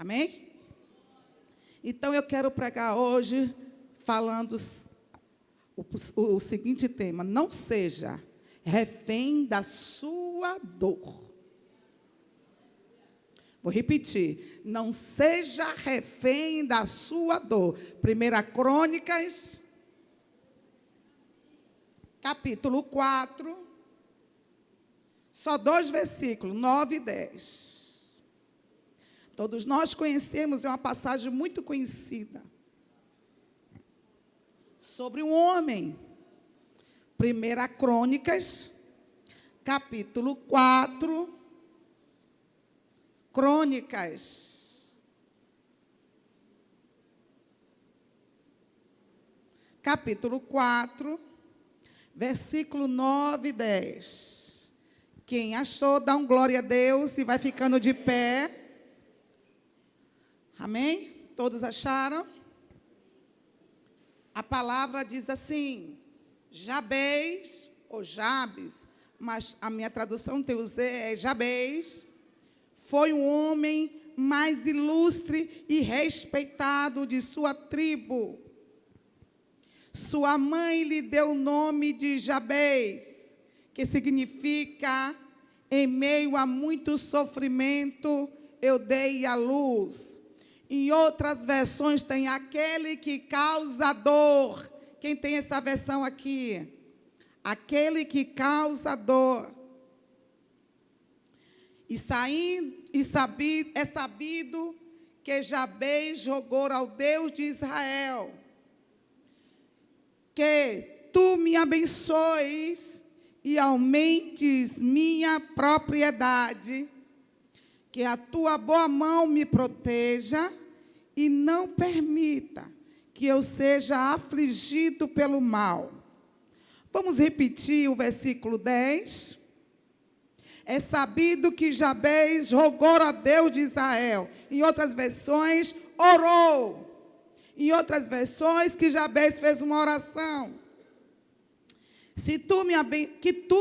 Amém? Então, eu quero pregar hoje falando o seguinte tema: não seja refém da sua dor. Vou repetir: não seja refém da sua dor. 1 Crônicas, capítulo 4, só 2 versículos, 9 e 10. Todos nós conhecemos, é uma passagem muito conhecida, sobre um homem. 1 Crônicas, capítulo 4, Crônicas, capítulo 4, versículo 9 e 10. Quem achou, dá um glória a Deus e vai ficando de pé. Amém? Todos acharam? A palavra diz assim: Jabes, ou Jabes, mas a minha tradução que eu usei é Jabes, foi um homem mais ilustre e respeitado de sua tribo. Sua mãe lhe deu o nome de Jabes, que significa: em meio a muito sofrimento, eu dei à luz. Em outras versões tem aquele que causa dor. Quem tem essa versão aqui? Aquele que causa dor. É sabido que Jabes rogou ao Deus de Israel que tu me abençoes e aumentes minha propriedade, que a tua boa mão me proteja e não permita que eu seja afligido pelo mal. Vamos repetir o versículo 10. É sabido que Jabes rogou a Deus de Israel. Em outras versões, orou. Em outras versões, que Jabes fez uma oração. Que tu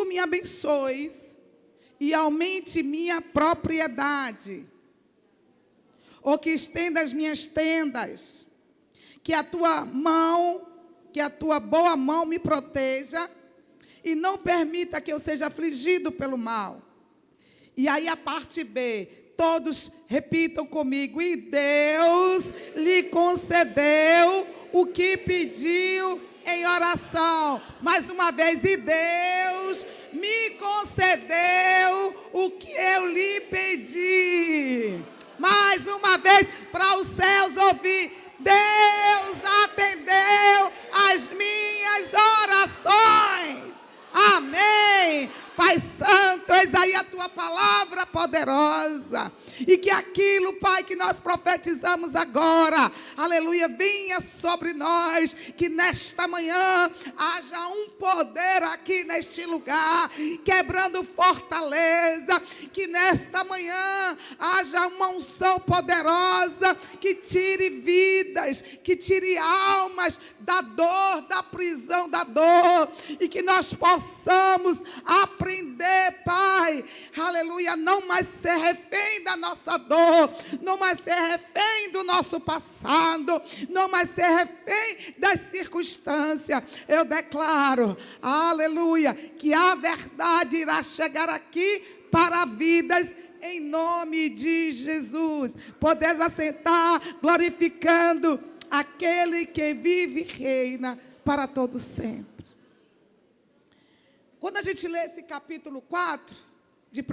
me abençoes e aumente minha propriedade, ou que estenda as minhas tendas, que a tua boa mão me proteja e não permita que eu seja afligido pelo mal. E aí a parte B, todos repitam comigo: e Deus lhe concedeu o que pediu em oração. Mais uma vez: e Deus me concedeu o que eu lhe pedi. Mais uma vez, para os céus ouvir: Deus atendeu as minhas orações. Amém. Pai Santo, eis aí a tua palavra poderosa. E que aquilo, Pai, que nós profetizamos agora, aleluia, venha sobre nós. Que nesta manhã haja um poder aqui neste lugar, quebrando fortaleza. Que nesta manhã haja uma unção poderosa que tire vidas, que tire almas da dor, da prisão da dor. E que nós possamos aprender, Pai, aleluia, não mais ser refém da nossa dor, não mais ser refém do nosso passado, não mais ser refém das circunstâncias. Eu declaro, aleluia, que a verdade irá chegar aqui para vidas, em nome de Jesus. Podeis assentar, glorificando aquele que vive e reina para todo sempre. Quando a gente lê esse capítulo 4 de 1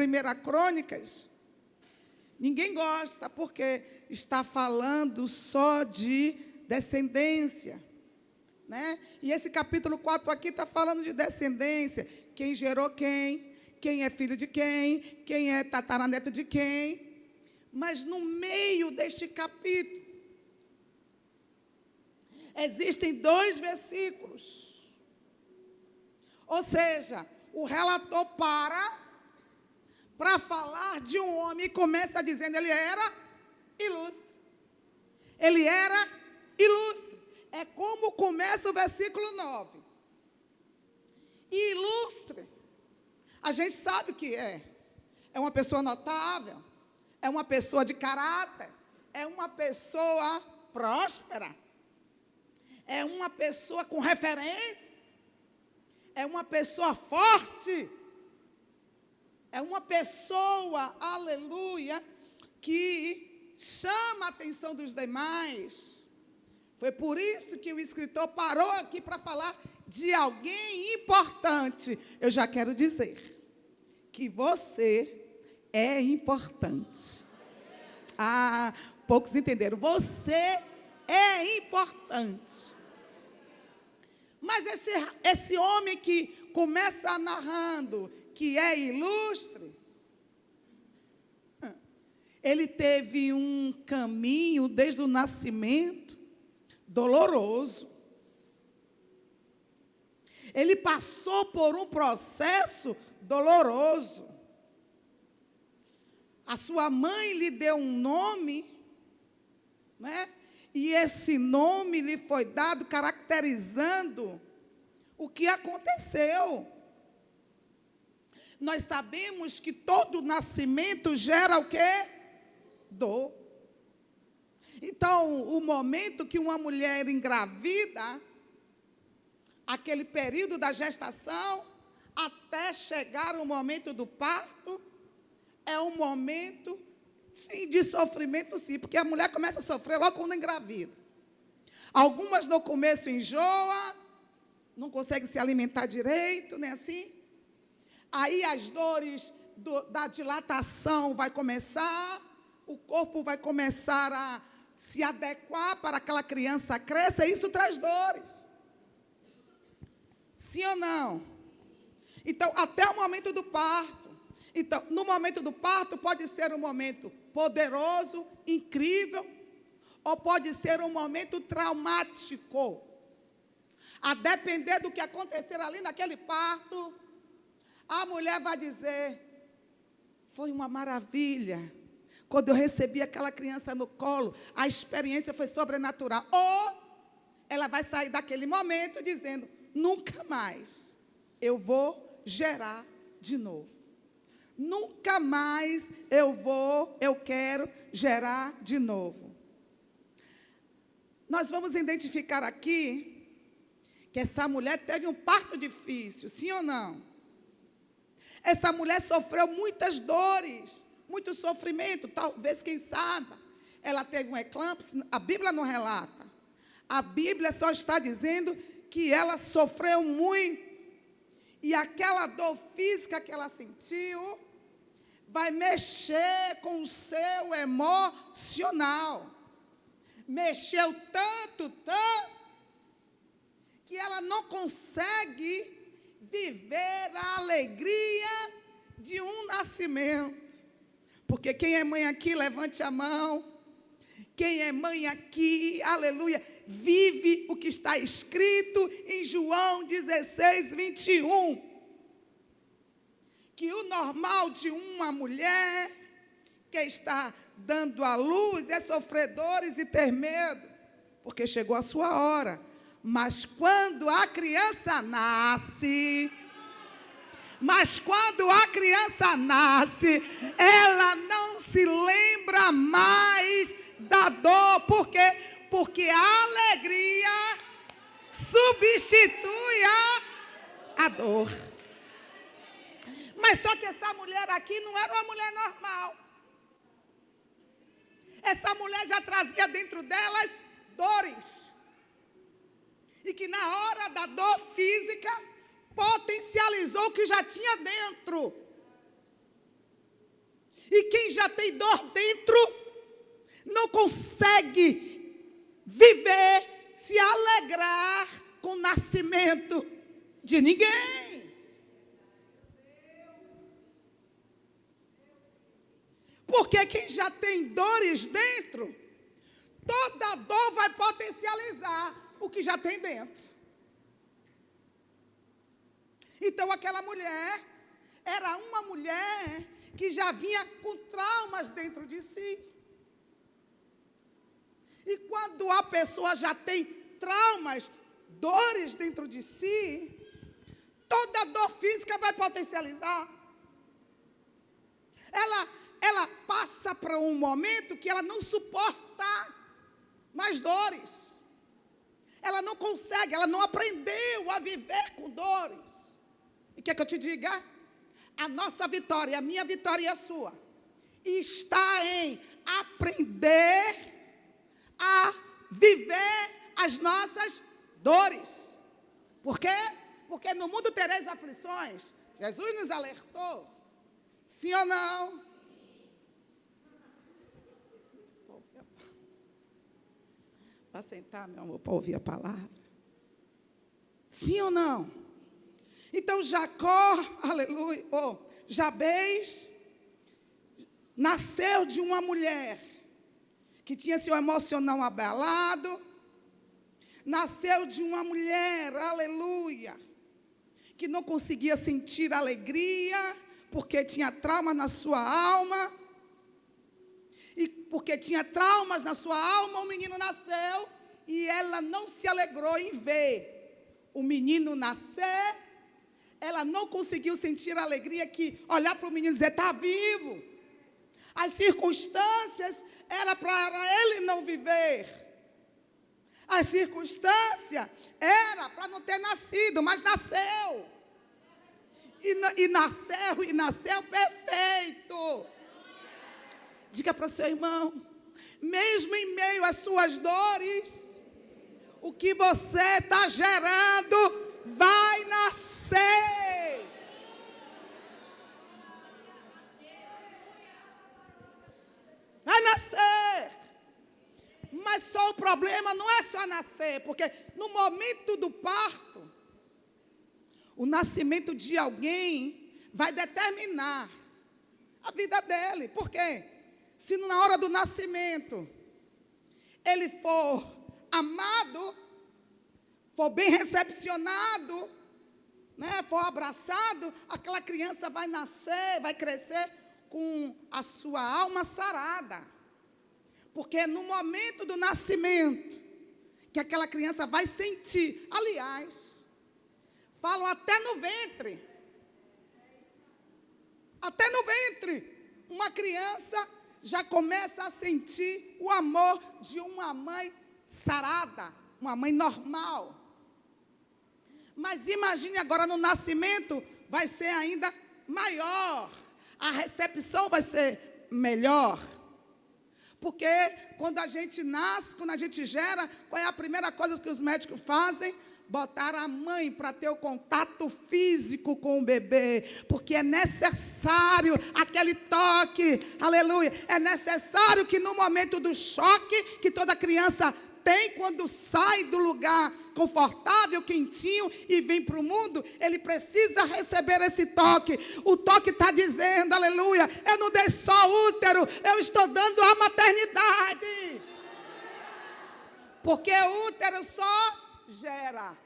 Crônicas, ninguém gosta, porque está falando só de descendência, né? E esse capítulo 4 aqui está falando de descendência. Quem gerou quem é filho de quem é tataraneto de quem. Mas no meio deste capítulo, existem 2 versículos. Ou seja, o relator para falar de um homem e começa dizendo: ele era ilustre. Ele era ilustre. É como começa o versículo 9. E ilustre, a gente sabe que é uma pessoa notável, é uma pessoa de caráter, é uma pessoa próspera, é uma pessoa com referência, é uma pessoa forte, é uma pessoa, aleluia, que chama a atenção dos demais. Foi por isso que o escritor parou aqui para falar de alguém importante. Eu já quero dizer que você é importante. Ah, poucos entenderam. Você é importante. Mas esse homem que começa narrando que é ilustre, ele teve um caminho desde o nascimento doloroso. Ele passou por um processo doloroso. A sua mãe lhe deu um nome, né? E esse nome lhe foi dado caracterizando o que aconteceu. Nós sabemos que todo nascimento gera o quê? Dor. Então, o momento que uma mulher engravida, aquele período da gestação, até chegar o momento do parto, é um momento, sim, de sofrimento, sim, porque a mulher começa a sofrer logo quando engravida. Algumas no começo enjoa, não consegue se alimentar direito, não é assim? Aí as dores da dilatação vai começar, o corpo vai começar a se adequar para que aquela criança cresça, e isso traz dores. Sim ou não? Então, até o momento do parto. Então, no momento do parto, pode ser um momento poderoso, incrível, ou pode ser um momento traumático. A depender do que acontecer ali naquele parto, a mulher vai dizer: foi uma maravilha. Quando eu recebi aquela criança no colo, a experiência foi sobrenatural. Ou ela vai sair daquele momento dizendo: nunca mais eu vou gerar de novo. Nunca mais eu quero gerar de novo. Nós vamos identificar aqui que essa mulher teve um parto difícil, sim ou não? Essa mulher sofreu muitas dores, muito sofrimento, talvez, quem sabe, ela teve um eclâmpsia, a Bíblia não relata. A Bíblia só está dizendo que ela sofreu muito. E aquela dor física que ela sentiu vai mexer com o seu emocional. Mexeu tanto, que ela não consegue viver a alegria de um nascimento. Porque quem é mãe aqui, levante a mão. Quem é mãe aqui, aleluia, vive o que está escrito em João 16, 21. Que o normal de uma mulher que está dando à luz é sofrer dores e ter medo, porque chegou a sua hora. Mas quando a criança nasce, ela não se lembra mais da dor. Por quê? Porque a alegria substitui a dor. Mas só que essa mulher aqui não era uma mulher normal. Essa mulher já trazia dentro delas dores. E que na hora da dor física, potencializou o que já tinha dentro. E quem já tem dor dentro, não consegue viver, se alegrar com o nascimento de ninguém. Porque quem já tem dores dentro, toda dor vai potencializar o que já tem dentro. Então, aquela mulher era uma mulher que já vinha com traumas dentro de si. E quando a pessoa já tem traumas, dores dentro de si, toda dor física vai potencializar. ela passa para um momento que ela não suporta mais dores. Ela não consegue, ela não aprendeu a viver com dores. E quer que eu te diga? A nossa vitória, a minha vitória e a sua, está em aprender a viver as nossas dores. Por quê? Porque no mundo tereis aflições. Jesus nos alertou. Sim ou não? Para sentar, meu amor, para ouvir a palavra. Sim ou não? Então Jacó, aleluia, Jabez, nasceu de uma mulher que tinha seu emocional abalado, nasceu de uma mulher, aleluia, que não conseguia sentir alegria, porque tinha trauma na sua alma, e porque tinha traumas na sua alma, o menino nasceu, e ela não se alegrou em ver o menino nascer. Ela não conseguiu sentir a alegria que olhar para o menino e dizer, está vivo. As circunstâncias era para ele não viver. A circunstância era para não ter nascido, mas nasceu. E nasceu perfeito. Diga para o seu irmão, mesmo em meio às suas dores, o que você está gerando vai nascer. Vai nascer. Mas só o problema não é só nascer, porque no momento do parto, o nascimento de alguém vai determinar a vida dele. Por quê? Se na hora do nascimento ele for amado, for bem recepcionado, né, for abraçado, aquela criança vai nascer, vai crescer com a sua alma sarada. Porque é no momento do nascimento que aquela criança vai sentir. Aliás, falam até no ventre. Até no ventre, uma criança já começa a sentir o amor de uma mãe sarada, uma mãe normal. Mas imagine agora no nascimento, vai ser ainda maior. A recepção vai ser melhor. Porque quando a gente nasce, quando a gente gera, qual é a primeira coisa que os médicos fazem? Botar a mãe para ter o contato físico com o bebê, porque é necessário aquele toque, aleluia, é necessário que no momento do choque, que toda criança tem quando sai do lugar confortável, quentinho e vem para o mundo, ele precisa receber esse toque. O toque está dizendo, aleluia, eu não dei só útero, eu estou dando a maternidade. Porque o útero só gera.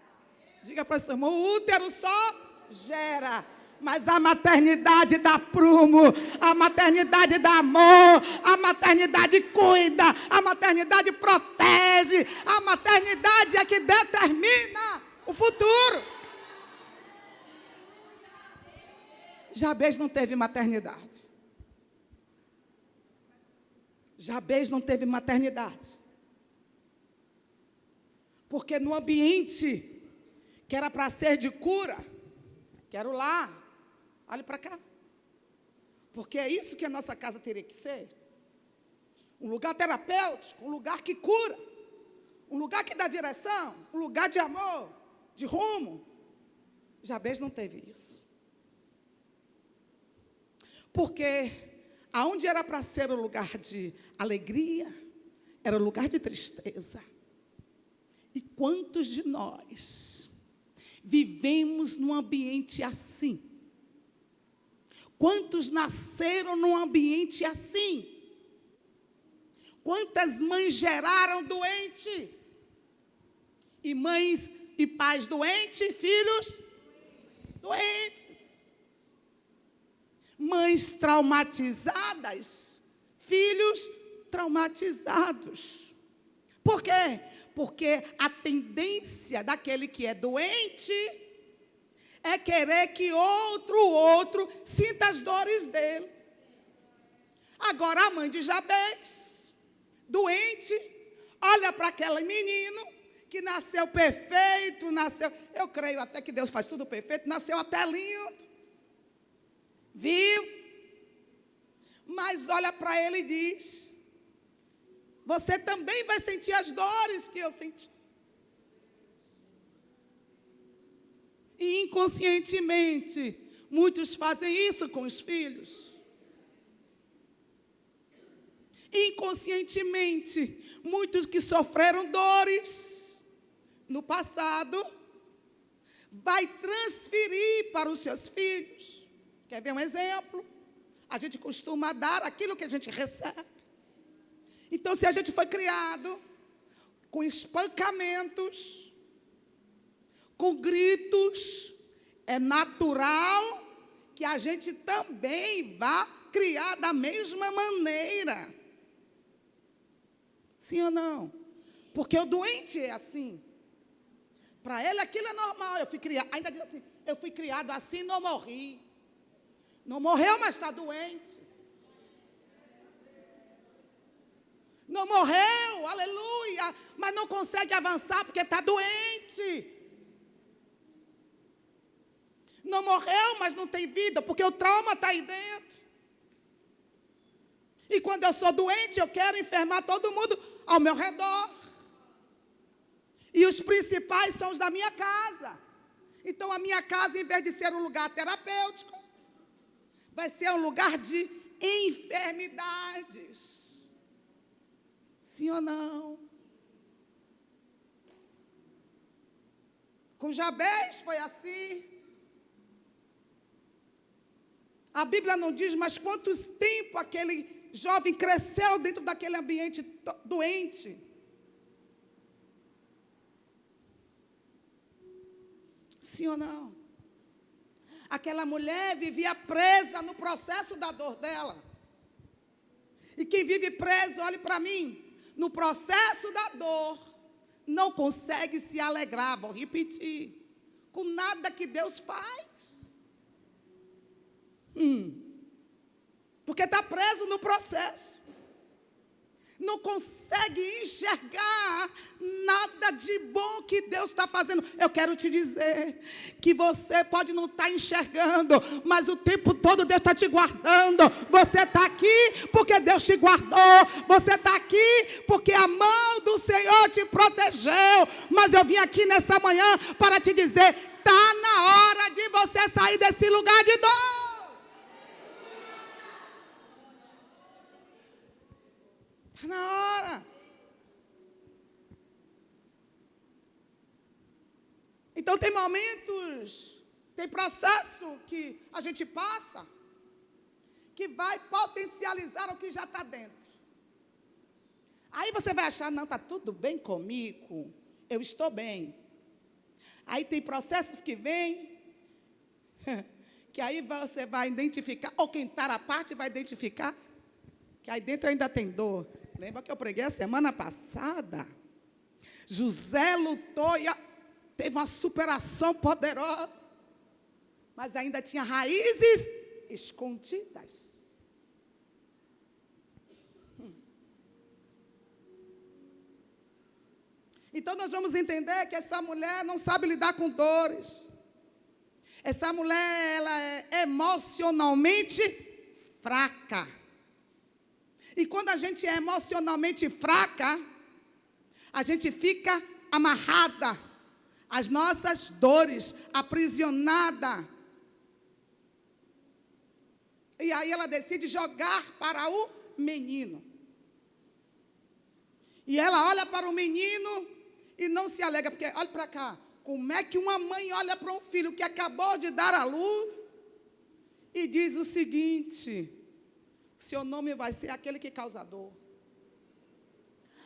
Diga para o seu irmão, o útero só gera. Mas a maternidade dá prumo, a maternidade dá amor, a maternidade cuida, a maternidade protege, a maternidade é que determina o futuro. Jabez não teve maternidade. Jabez não teve maternidade. Porque no ambiente que era para ser de cura, quero lá, olhe para cá. Porque é isso que a nossa casa teria que ser. Um lugar terapêutico, um lugar que cura, um lugar que dá direção, um lugar de amor, de rumo. Jabez não teve isso. Porque aonde era para ser o lugar de alegria, era o lugar de tristeza. E quantos de nós vivemos num ambiente assim? Quantos nasceram num ambiente assim? Quantas mães geraram doentes? E mães e pais doentes, filhos doentes. Mães traumatizadas, filhos traumatizados. Por quê? Porque a tendência daquele que é doente é querer que outro sinta as dores dele. Agora a mãe de Jabez, doente, olha para aquele menino que nasceu perfeito, eu creio até que Deus faz tudo perfeito, nasceu até lindo, vivo, mas olha para ele e diz: você também vai sentir as dores que eu senti. E inconscientemente, muitos fazem isso com os filhos. Inconscientemente, muitos que sofreram dores no passado, vai transferir para os seus filhos. Quer ver um exemplo? A gente costuma dar aquilo que a gente recebe. Então, se a gente foi criado com espancamentos, com gritos, é natural que a gente também vá criar da mesma maneira. Sim ou não? Porque o doente é assim. Para ele aquilo é normal. Eu fui criado, ainda diz assim, eu fui criado assim, não morri. Não morreu, mas está doente. Não morreu, aleluia, mas não consegue avançar porque está doente. Não morreu, mas não tem vida, porque o trauma está aí dentro. E quando eu sou doente, eu quero enfermar todo mundo ao meu redor. E os principais são os da minha casa. Então, a minha casa, em vez de ser um lugar terapêutico, vai ser um lugar de enfermidades. Sim ou não? Com Jabez foi assim. A Bíblia não diz, mas quanto tempo aquele jovem cresceu dentro daquele ambiente doente. Sim ou não? Aquela mulher vivia presa no processo da dor dela. E quem vive preso, olhe para mim, no processo da dor, não consegue se alegrar, vou repetir, com nada que Deus faz. Porque está preso no processo. Não consegue enxergar nada de bom que Deus está fazendo. Eu quero te dizer que você pode não estar enxergando, mas o tempo todo Deus está te guardando. Você está aqui porque Deus te guardou. Você está aqui porque a mão do Senhor te protegeu. Mas eu vim aqui nessa manhã para te dizer, está na hora de você sair desse lugar de dor. Está na hora. Então tem momentos, tem processo que a gente passa, que vai potencializar o que já está dentro. Aí você vai achar, não, está tudo bem comigo, eu estou bem. Aí tem processos que vêm, que aí você vai identificar, ou quem está à parte vai identificar, que aí dentro ainda tem dor. Lembra que eu preguei a semana passada? José lutou e teve uma superação poderosa, mas ainda tinha raízes escondidas. Então nós vamos entender que essa mulher não sabe lidar com dores. Essa mulher, ela é emocionalmente fraca. E quando a gente é emocionalmente fraca, a gente fica amarrada às nossas dores, aprisionada. E aí ela decide jogar para o menino. E ela olha para o menino e não se alegra, porque olha para cá, como é que uma mãe olha para um filho que acabou de dar à luz e diz o seguinte: seu nome vai ser aquele que causa dor.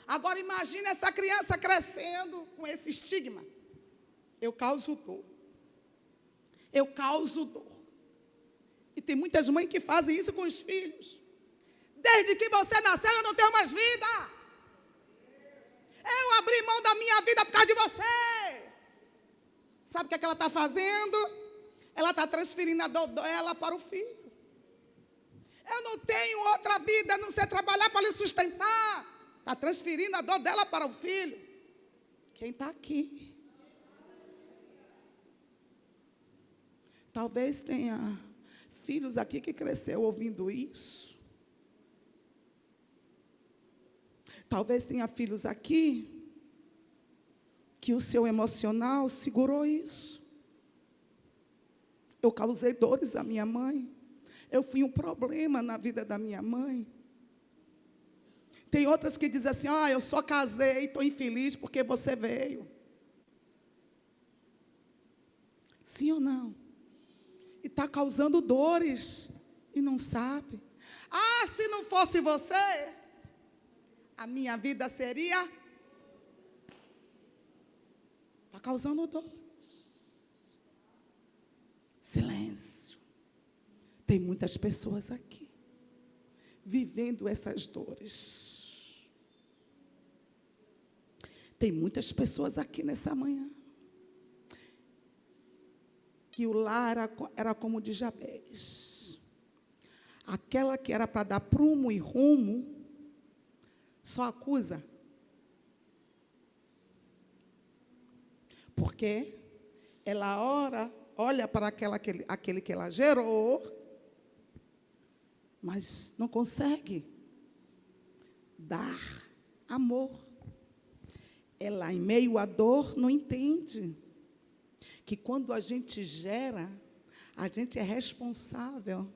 Agora imagine essa criança crescendo com esse estigma. Eu causo dor. Eu causo dor. E tem muitas mães que fazem isso com os filhos. Desde que você nasceu, eu não tenho mais vida. Eu abri mão da minha vida por causa de você. Sabe o que ela está fazendo? Ela está transferindo a dor dela para o filho. Eu não tenho outra vida a não ser trabalhar para lhe sustentar. Está transferindo a dor dela para o filho. Quem está aqui? Talvez tenha filhos aqui que cresceu ouvindo isso. Talvez tenha filhos aqui que o seu emocional segurou isso. Eu causei dores à minha mãe. Eu fui um problema na vida da minha mãe. Tem outras que dizem assim, eu só casei e estou infeliz porque você veio. Sim ou não? E está causando dores e não sabe. Se não fosse você, a minha vida seria... Está causando dores. Silêncio. Tem muitas pessoas aqui vivendo essas dores. Tem muitas pessoas aqui nessa manhã que o lar era como o de Jabez. Aquela que era para dar prumo e rumo, só acusa. Porque ela olha para aquele que ela gerou, mas não consegue dar amor. Ela, em meio à dor, não entende que quando a gente gera, a gente é responsável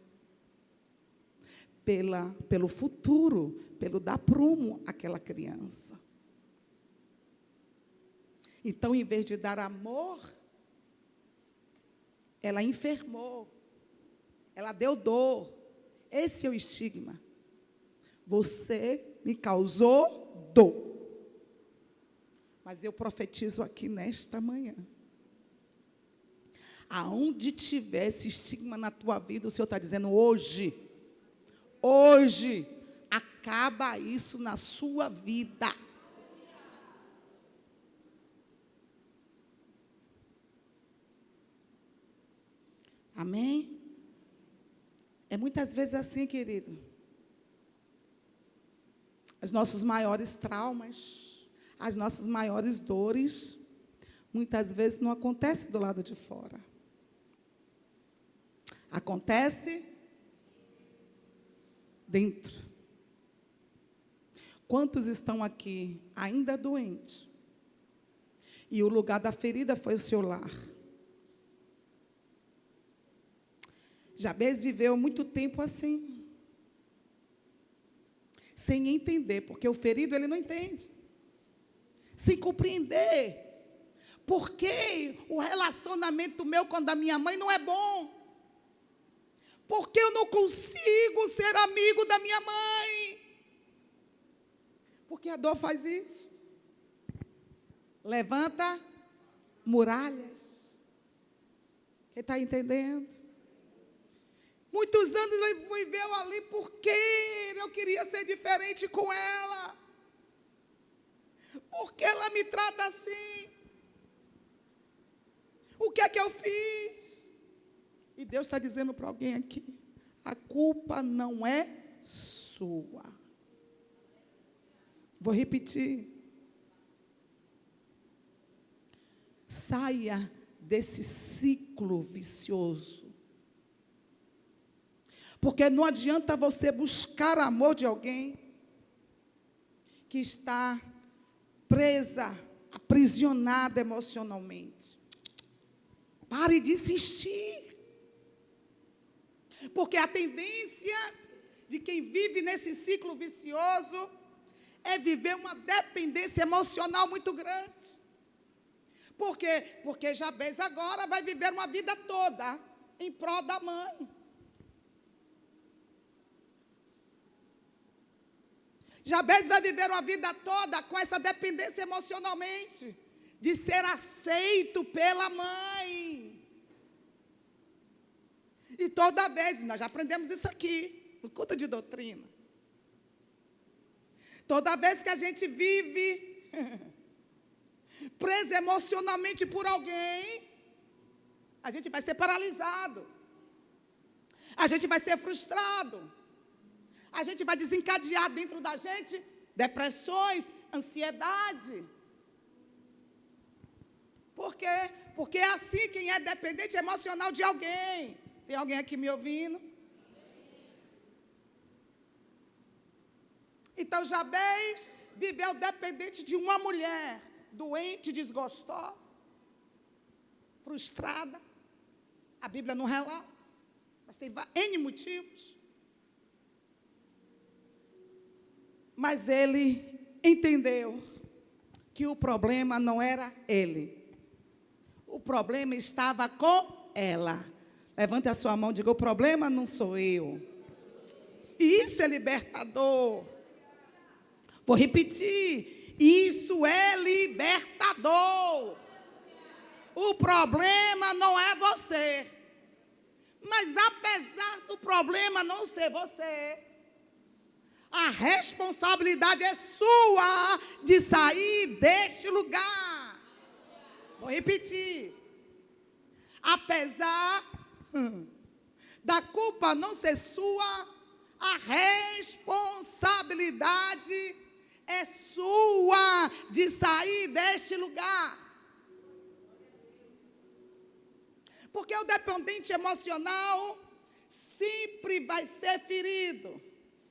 pelo futuro, pelo dar prumo àquela criança. Então, em vez de dar amor, ela enfermou, ela deu dor. Esse é o estigma. Você me causou dor. Mas eu profetizo aqui nesta manhã. Aonde tiver esse estigma na tua vida, o Senhor está dizendo hoje, acaba isso na sua vida. Amém? É muitas vezes assim, querido. Os nossos maiores traumas, as nossas maiores dores, muitas vezes não acontecem do lado de fora. Acontece dentro. Quantos estão aqui ainda doentes? E o lugar da ferida foi o seu lar. Jabez viveu muito tempo assim, sem entender, porque o ferido ele não entende, sem compreender, porque o relacionamento meu com o da minha mãe não é bom, porque eu não consigo ser amigo da minha mãe, porque a dor faz isso, levanta muralhas. Quem está entendendo? Muitos anos ele viveu ali porque eu queria ser diferente com ela. Porque ela me trata assim. O que é que eu fiz? E Deus está dizendo para alguém aqui, a culpa não é sua. Vou repetir. Saia desse ciclo vicioso. Porque não adianta você buscar amor de alguém que está presa, aprisionada emocionalmente. Pare de insistir. Porque a tendência de quem vive nesse ciclo vicioso é viver uma dependência emocional muito grande. Por quê? Porque Jabez agora vai viver uma vida toda em prol da mãe. Jabez vai viver uma vida toda com essa dependência emocionalmente, de ser aceito pela mãe. E toda vez, nós já aprendemos isso aqui, no culto de doutrina. Toda vez que a gente vive preso emocionalmente por alguém, a gente vai ser paralisado. A gente vai ser frustrado. A gente vai desencadear dentro da gente depressões, ansiedade. Por quê? Porque é assim quem é dependente emocional de alguém. Tem alguém aqui me ouvindo? Então, Jabez viveu dependente de uma mulher, doente, desgostosa, frustrada. A Bíblia não relata, mas tem N motivos. Mas ele entendeu que o problema não era ele. O problema estava com ela. Levante a sua mão e diga: o problema não sou eu. E isso é libertador. Vou repetir. Isso é libertador. O problema não é você. Mas apesar do problema não ser você, a responsabilidade é sua de sair deste lugar. Vou repetir. Apesar da culpa não ser sua, a responsabilidade é sua de sair deste lugar. Porque o dependente emocional sempre vai ser ferido.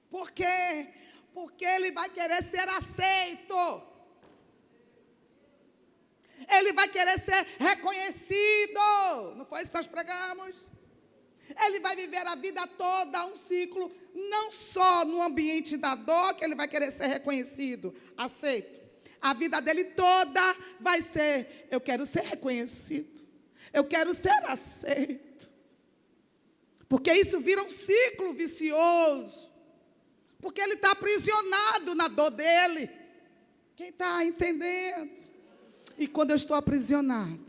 Por quê? Porque ele vai querer ser aceito. Ele vai querer ser reconhecido. Não foi isso que nós pregamos? Ele vai viver a vida toda um ciclo, não só no ambiente da dor, que ele vai querer ser reconhecido, aceito. A vida dele toda vai ser: eu quero ser reconhecido, eu quero ser aceito. Porque isso vira um ciclo vicioso. Porque ele está aprisionado na dor dele. Quem está entendendo? E quando eu estou aprisionado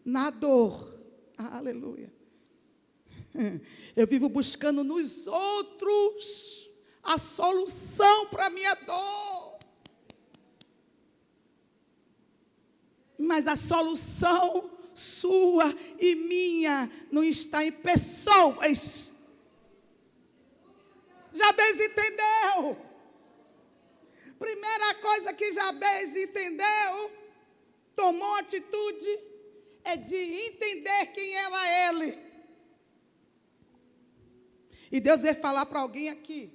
na dor, aleluia, eu vivo buscando nos outros a solução para a minha dor. Mas a solução sua e minha não está em pessoas. Jabez entendeu. Primeira coisa que Jabez entendeu, tomou atitude, é de entender quem era ele. E Deus vai falar para alguém aqui: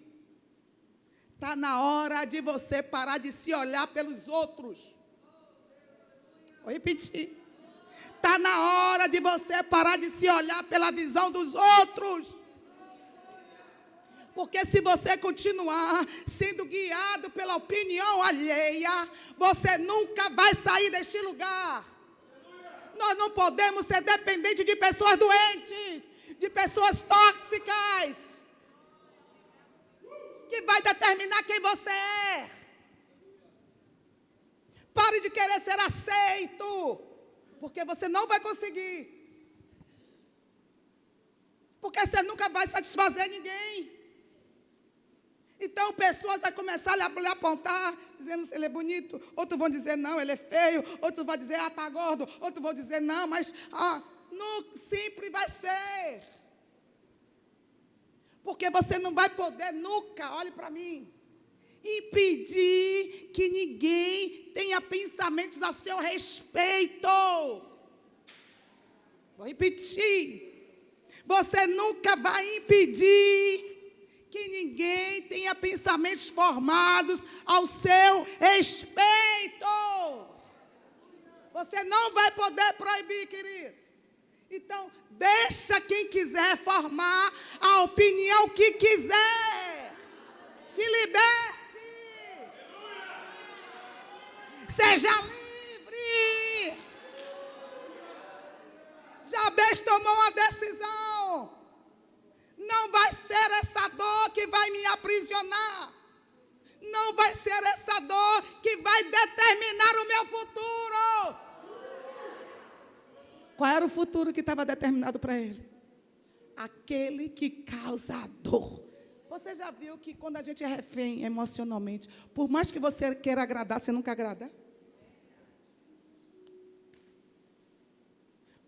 está na hora de você parar de se olhar pelos outros. Vou repetir. Está na hora de você parar de se olhar pela visão dos outros. Porque se você continuar sendo guiado pela opinião alheia, você nunca vai sair deste lugar. Nós não podemos ser dependentes de pessoas doentes, de pessoas tóxicas, que vai determinar quem você é. Pare de querer ser aceito, porque você não vai conseguir. Porque você nunca vai satisfazer ninguém. Então, pessoas vão começar a lhe apontar, dizendo se ele é bonito. Outros vão dizer, não, ele é feio. Outros vão dizer, está gordo. Outros vão dizer, não, mas não, sempre vai ser. Porque você não vai poder nunca, olhe para mim, impedir que ninguém tenha pensamentos a seu respeito. Vou repetir. Você nunca vai impedir que ninguém tenha pensamentos formados ao seu respeito. Você não vai poder proibir, querido. Então, deixa quem quiser formar a opinião que quiser. Se liberte. Seja livre. Jabez tomou uma decisão. Não vai ser essa dor que vai me aprisionar. Não vai ser essa dor que vai determinar o meu futuro. Qual era o futuro que estava determinado para ele? Aquele que causa a dor. Você já viu que quando a gente é refém emocionalmente, por mais que você queira agradar, você nunca agrada?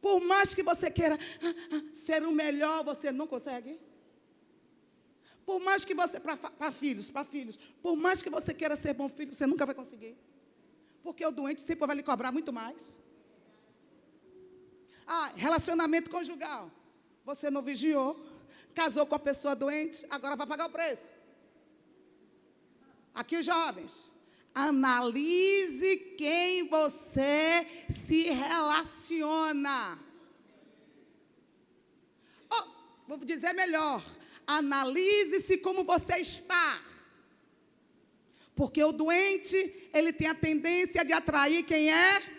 Por mais que você queira ser o melhor, você não consegue? Por mais que você, para filhos, por mais que você queira ser bom filho, você nunca vai conseguir. Porque o doente sempre vai lhe cobrar muito mais. Relacionamento conjugal. Você não vigiou, casou com a pessoa doente, agora vai pagar o preço. Aqui os jovens, analise quem você se relaciona. Vou dizer melhor, analise-se como você está. Porque o doente, ele tem a tendência de atrair quem é?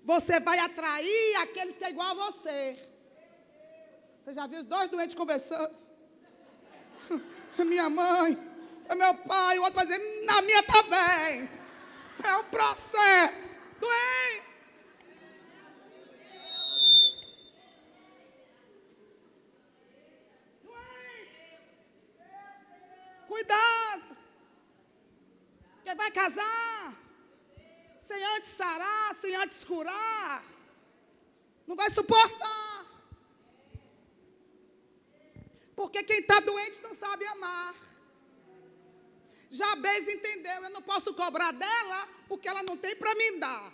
Você vai atrair aqueles que é igual a você. Você já viu os dois doentes conversando? Minha mãe, meu pai, o outro vai dizer, na minha também. É um processo. Doente. Cuidado. Quem vai casar, sem antes sarar, sem antes curar, não vai suportar. Porque quem está doente não sabe amar. Jabez entendeu, eu não posso cobrar dela o que ela não tem para me dar.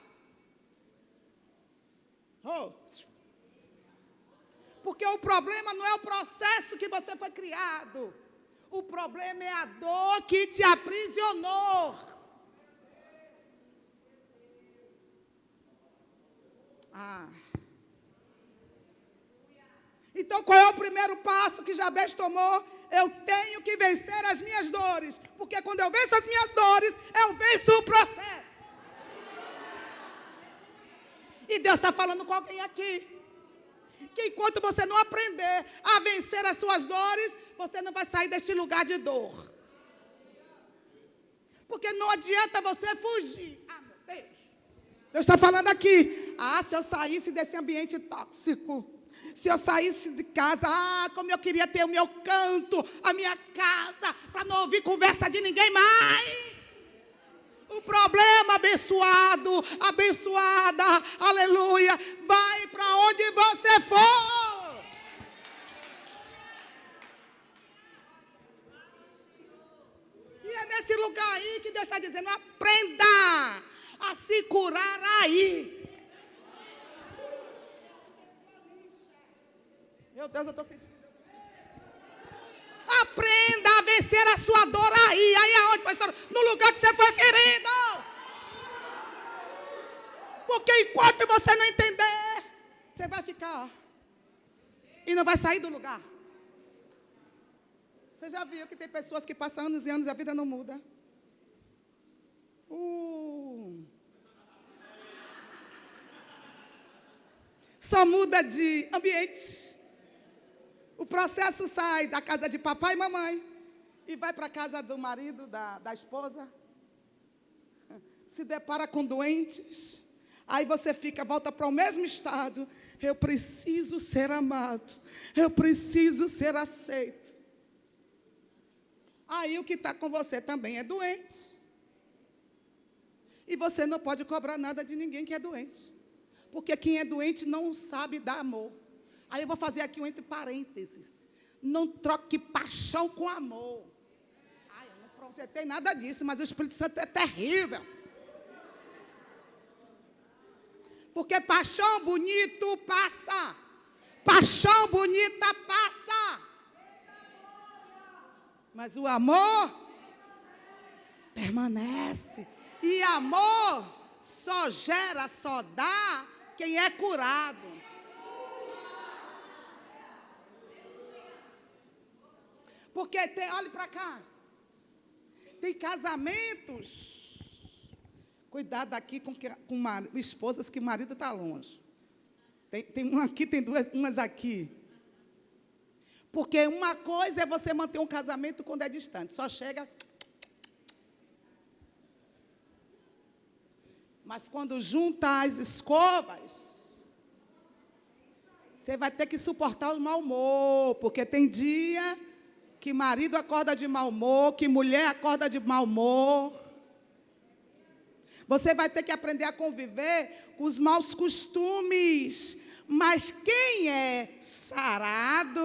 Porque o problema não é o processo que você foi criado. O problema é a dor que te aprisionou. Então, qual é o primeiro passo que Jabez tomou? Eu tenho que vencer as minhas dores. Porque quando eu venço as minhas dores, eu venço o processo. E Deus está falando com alguém aqui. Que enquanto você não aprender a vencer as suas dores, você não vai sair deste lugar de dor. Porque não adianta você fugir. Meu Deus. Deus está falando aqui. Se eu saísse desse ambiente tóxico, se eu saísse de casa, como eu queria ter o meu canto, a minha casa, para não ouvir conversa de ninguém mais. O problema, abençoado, abençoada, aleluia, vai para onde você for. E é nesse lugar aí que Deus está dizendo, aprenda a se curar aí. Meu Deus, eu estou sentindo. Aprenda a vencer a sua dor aí. Aí aonde, pastor? No lugar que você foi ferido. Porque enquanto você não entender, você vai ficar e não vai sair do lugar. Você já viu que tem pessoas que passam anos e anos e a vida não muda? Só muda de ambiente. O processo sai da casa de papai e mamãe e vai para a casa do marido, da esposa. Se depara com doentes. Aí você volta para o mesmo estado. Eu preciso ser amado. Eu preciso ser aceito. Aí o que está com você também é doente. E você não pode cobrar nada de ninguém que é doente. Porque quem é doente não sabe dar amor. Aí eu vou fazer aqui um entre parênteses. Não troque paixão com amor. Eu não projetei nada disso, mas o Espírito Santo é terrível. Porque paixão bonito passa. Paixão bonita passa. Mas o amor permanece. E amor só gera, só dá quem é curado. Porque olhe para cá. Tem casamentos. Cuidado aqui com esposas que o marido está longe. Tem uma aqui, tem umas aqui. Porque uma coisa é você manter um casamento quando é distante. Só chega. Mas quando junta as escovas, você vai ter que suportar o mau humor. Porque tem dia que marido acorda de mau humor, que mulher acorda de mau humor. Você vai ter que aprender a conviver com os maus costumes. Mas quem é sarado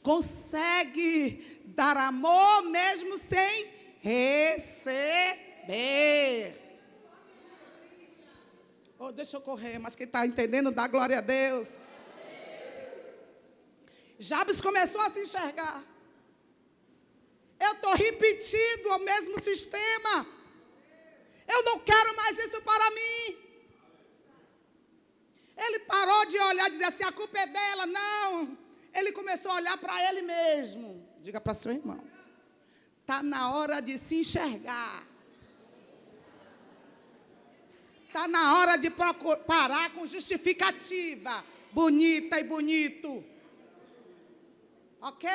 consegue dar amor mesmo sem receber. Oh, deixa eu correr, mas quem está entendendo, dá glória a Deus. Jabes começou a se enxergar. Eu estou repetindo o mesmo sistema. Eu não quero mais isso para mim. Ele parou de olhar e dizer assim, a culpa é dela. Não. Ele começou a olhar para ele mesmo. Diga para seu irmão. Está na hora de se enxergar. Está na hora de parar com justificativa. Bonita e bonito. Ok?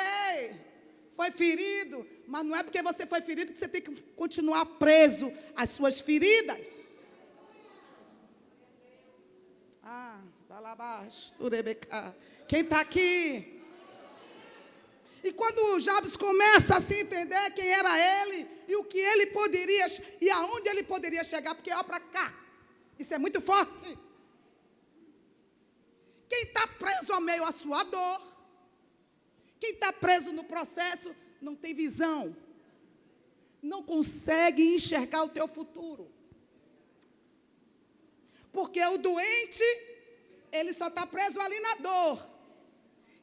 Foi ferido. Mas não é porque você foi ferido que você tem que continuar preso às suas feridas. Tá lá abaixo. Quem está aqui? E quando Jabes começa a se entender quem era ele e o que ele poderia e aonde ele poderia chegar, porque olha para cá, isso é muito forte. Quem está preso ao meio à sua dor, quem está preso no processo, não tem visão, não consegue enxergar o teu futuro. Porque o doente, ele só está preso ali na dor.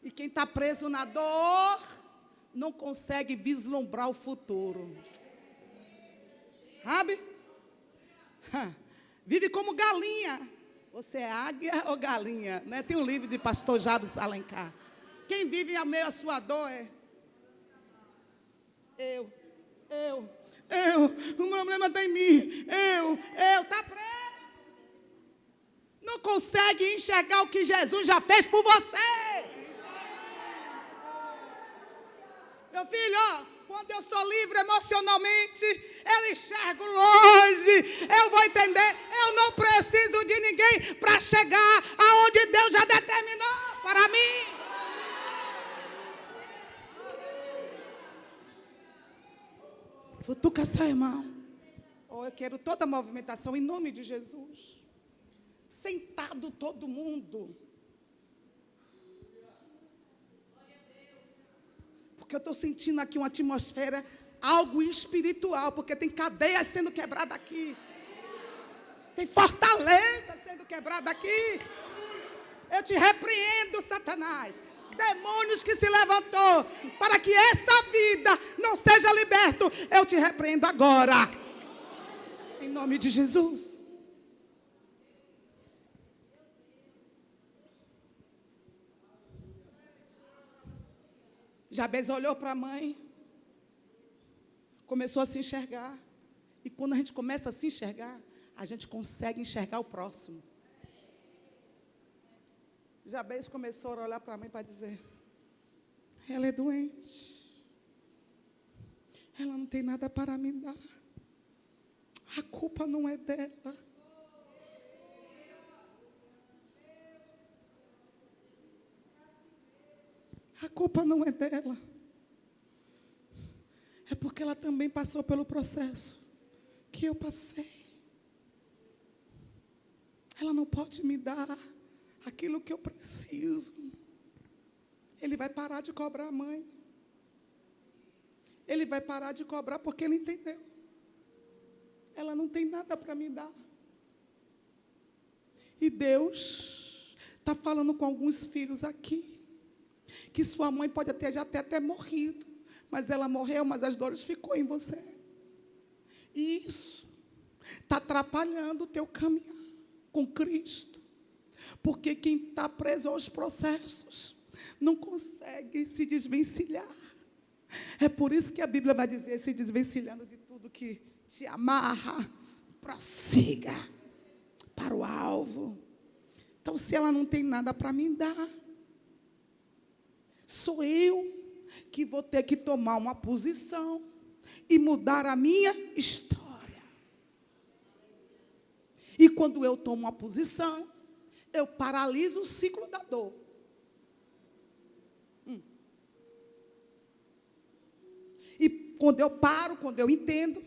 E quem está preso na dor, não consegue vislumbrar o futuro. Sabe? Vive como galinha. Você é águia ou galinha? Né? Tem um livro de pastor Jabes Alencar. Quem vive a meio a sua dor é eu. O problema está em mim. Está preso. Não consegue enxergar o que Jesus já fez por você. Meu filho, quando eu sou livre emocionalmente, eu enxergo longe, eu vou entender, eu não preciso de ninguém para chegar aonde Deus já determinou para mim. Futuca seu irmão. Eu quero toda a movimentação em nome de Jesus. Sentado todo mundo. Porque eu estou sentindo aqui uma atmosfera, algo espiritual, porque tem cadeias sendo quebradas aqui. Tem fortaleza sendo quebrada aqui. Eu te repreendo, Satanás. Demônios que se levantou para que essa vida não seja liberta. Eu te repreendo agora. Em nome de Jesus. Jabes olhou para a mãe, começou a se enxergar. E quando a gente começa a se enxergar, a gente consegue enxergar o próximo. Jabes começou a olhar para a mãe para dizer, ela é doente. Ela não tem nada para me dar. A culpa não é dela. A culpa não é dela. É porque ela também passou pelo processo que eu passei. Ela não pode me dar aquilo que eu preciso. Ele vai parar de cobrar a mãe. Ele vai parar de cobrar porque ele entendeu. Ela não tem nada para me dar. E Deus está falando com alguns filhos aqui. Que sua mãe pode já ter até morrido. Mas ela morreu, mas as dores ficou em você. E isso está atrapalhando o teu caminhar com Cristo. Porque quem está preso aos processos não consegue se desvencilhar. É por isso que a Bíblia vai dizer, se desvencilhando de tudo que te amarra, prossiga para o alvo. Então, se ela não tem nada para me dar, sou eu que vou ter que tomar uma posição e mudar a minha história. E quando eu tomo uma posição, eu paraliso o ciclo da dor. E quando eu paro, quando eu entendo,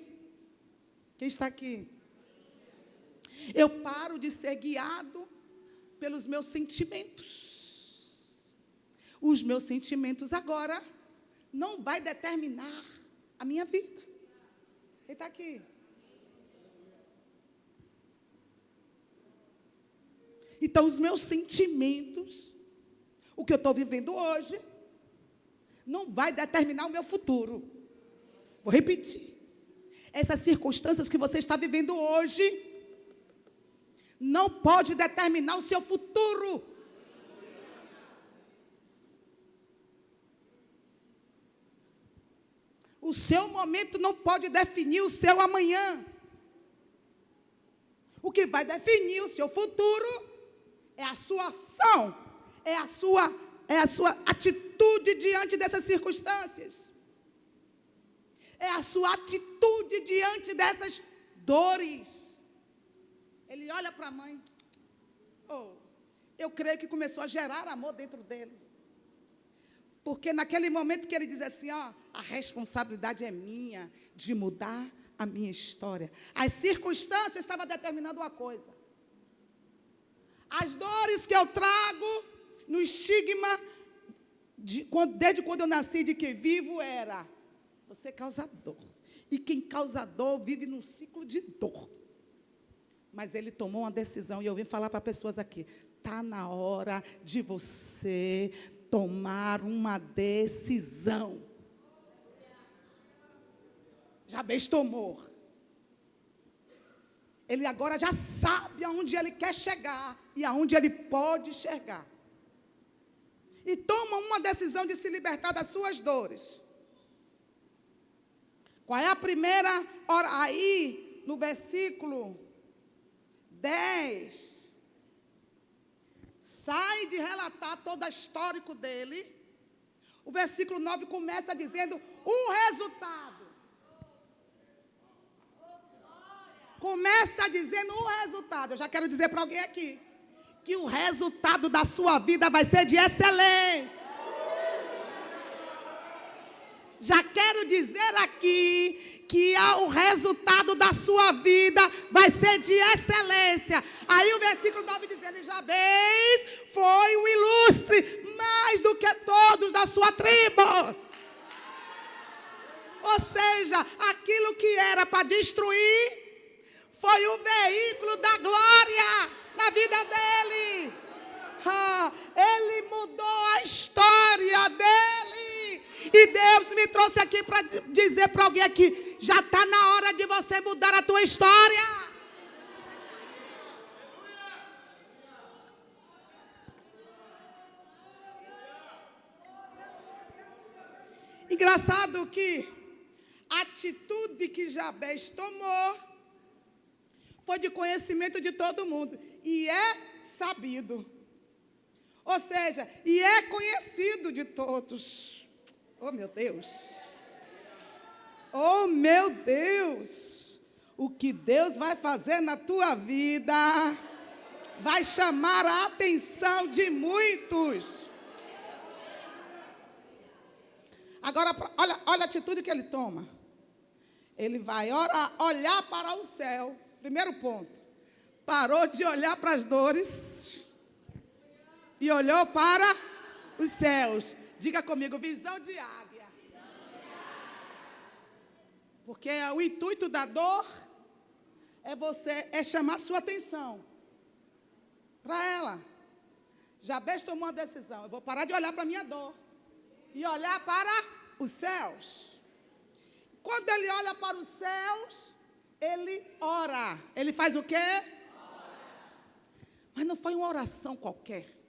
quem está aqui? Eu paro de ser guiado pelos meus sentimentos. Os meus sentimentos agora não vai determinar a minha vida. Quem está aqui? Então, os meus sentimentos, o que eu estou vivendo hoje, não vai determinar o meu futuro. Vou repetir. Essas circunstâncias que você está vivendo hoje, não pode determinar o seu futuro. O seu momento não pode definir o seu amanhã. O que vai definir o seu futuro é a sua ação, é a sua atitude diante dessas circunstâncias. É a sua atitude diante dessas dores. Ele olha para a mãe. Eu creio que começou a gerar amor dentro dele. Porque naquele momento que ele diz assim, a responsabilidade é minha de mudar a minha história. As circunstâncias estavam determinando uma coisa. As dores que eu trago no estigma, desde quando eu nasci, de que vivo era, você causa dor. E quem causa dor vive num ciclo de dor. Mas ele tomou uma decisão, e eu vim falar para pessoas aqui, está na hora de você tomar uma decisão. Jabez tomou. Ele agora já sabe aonde ele quer chegar e aonde ele pode chegar. E toma uma decisão de se libertar das suas dores. Qual é a primeira hora? Aí, no versículo 10, sai de relatar todo o histórico dele. O versículo 9 começa dizendo o resultado. Começa dizendo o resultado. Eu já quero dizer para alguém aqui que o resultado da sua vida vai ser de excelência. Já quero dizer aqui que o resultado da sua vida vai ser de excelência. Aí o versículo 9 dizendo, Jabez foi um ilustre, mais do que todos da sua tribo. Ou seja, aquilo que era para destruir, foi o veículo da glória na vida dele. Ele mudou a história dele. E Deus me trouxe aqui para dizer para alguém aqui, já está na hora de você mudar a tua história. Engraçado que a atitude que Jabez tomou foi de conhecimento de todo mundo. E é sabido. Ou seja, e é conhecido de todos. Oh, meu Deus. Oh, meu Deus. O que Deus vai fazer na tua vida vai chamar a atenção de muitos. Agora, olha a atitude que ele toma. Ele vai olhar para o céu. Primeiro ponto. Parou de olhar para as dores e olhou para os céus. Diga comigo, visão de águia. Porque o intuito da dor é chamar sua atenção para ela. Jabez tomou uma decisão. Eu vou parar de olhar para a minha dor e olhar para os céus. Quando ele olha para os céus, ele ora. Ele faz o quê? Ora. Mas não foi uma oração qualquer.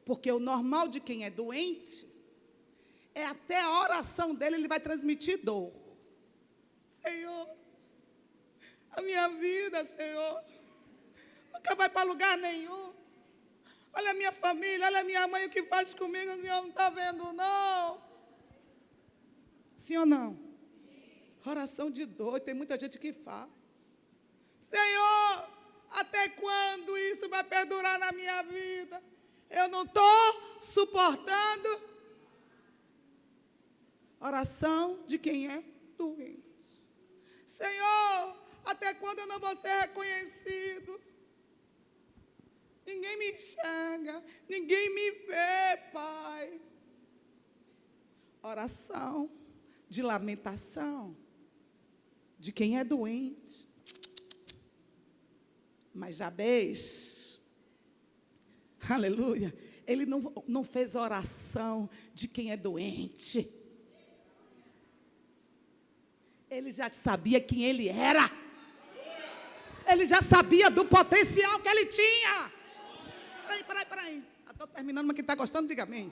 Porque o normal de quem é doente é até a oração dele, ele vai transmitir dor. Senhor, a minha vida, Senhor, nunca vai para lugar nenhum. Olha a minha família, olha a minha mãe, o que faz comigo, o Senhor não está vendo, não. Sim ou não? Oração de dor, tem muita gente que faz. Senhor, até quando isso vai perdurar na minha vida? Eu não estou suportando. Oração de quem é doente. Senhor, Até quando eu não vou ser reconhecido? Ninguém me enxerga, ninguém me vê, Pai. Oração de lamentação de quem é doente. Mas Jabez, aleluia, ele não fez oração de quem é doente. Ele já sabia quem ele era. Ele já sabia do potencial que ele tinha. Peraí. Estou terminando, mas quem está gostando, diga amém.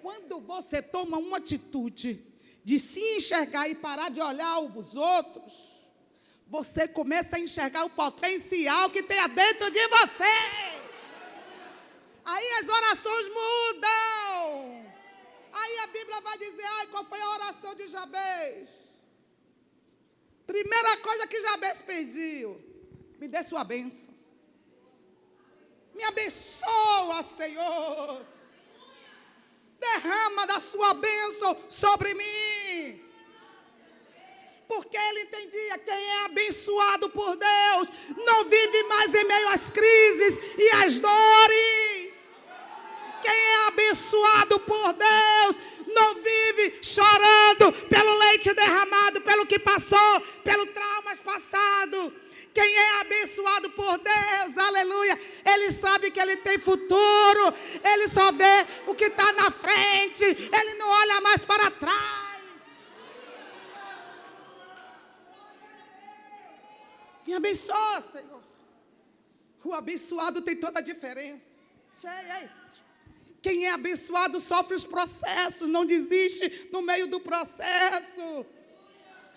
Quando você toma uma atitude de se enxergar e parar de olhar os outros, você começa a enxergar o potencial que tem dentro de você. Aí as orações mudam. Aí a Bíblia vai dizer, qual foi a oração de Jabez? Primeira coisa que Jabez pediu: me dê sua bênção. Me abençoa, Senhor. Derrama da sua bênção sobre mim. Porque ele entendia, quem é abençoado por Deus não vive mais em meio às crises e às dores. Quem é abençoado por Deus não vive chorando pelo leite derramado, pelo que passou, pelo traumas passado. Quem é abençoado por Deus, aleluia, ele sabe que ele tem futuro, ele só vê o que está na frente, ele não olha mais para trás. Me abençoa, Senhor. O abençoado tem toda a diferença. Quem é abençoado sofre os processos, não desiste no meio do processo.